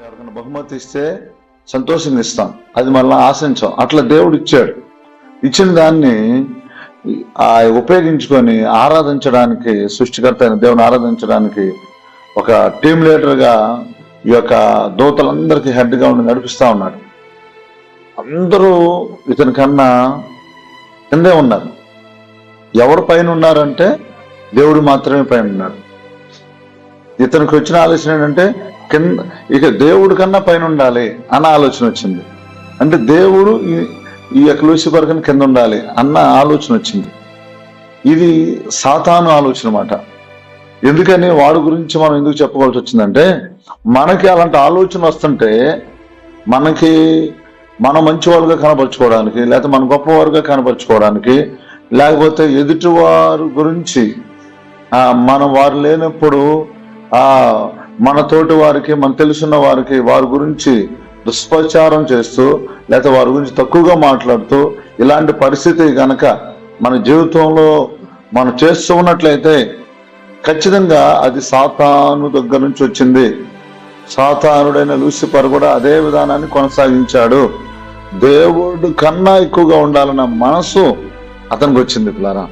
ఎవరికైనా బహుమతి ఇస్తే సంతోషంగా ఇస్తాం, అది మళ్ళీ ఆశించాం. అట్లా దేవుడు ఇచ్చాడు. ఇచ్చిన దాన్ని ఉపయోగించుకొని ఆరాధించడానికి, సృష్టికర్త అయిన దేవుని ఆరాధించడానికి ఒక టీం లీడర్గా ఈ యొక్క దూతలందరికీ హెడ్గా ఉండి నడిపిస్తూ ఉన్నాడు. అందరూ ఇతని కన్నా కిందే ఉన్నారు. ఎవరు పైన ఉన్నారంటే దేవుడు మాత్రమే పైన ఉన్నాడు. ఇతనికి వచ్చిన ఆలోచన ఏంటంటే కింద ఇక దేవుడి కన్నా పైన ఉండాలి అన్న ఆలోచన వచ్చింది. అంటే దేవుడు ఈ యొక్క లూసిఫర్ కన్నా కింద ఉండాలి అన్న ఆలోచన వచ్చింది. ఇది సాతాను ఆలోచన మాట. ఎందుకని వాడి గురించి మనం ఎందుకు చెప్పుకోవాల్సి వచ్చిందంటే, మనకి అలాంటి ఆలోచన వస్తుంటే మనకి మనం మంచివాళ్ళుగా కనపరుచుకోవడానికి, లేకపోతే మన గొప్పవారుగా కనపరుచుకోవడానికి, లేకపోతే ఎదుటి వారి గురించి మనం వారు లేనప్పుడు మన తోటి వారికి, మన తెలుసున్న వారికి వారి గురించి దుష్ప్రచారం చేస్తూ, లేకపోతే వారి గురించి తక్కువగా మాట్లాడుతూ, ఇలాంటి పరిస్థితి గనక మన జీవితంలో మనం చేస్తూ ఉన్నట్లయితే ఖచ్చితంగా అది సాతాను దగ్గర నుంచి వచ్చింది. సాతానుడైన లూసిఫర్ కూడా అదే విధానాన్ని కొనసాగించాడు. దేవుడు కన్నా ఎక్కువగా ఉండాలన్న మనసు అతనికి వచ్చింది పిల్లారా.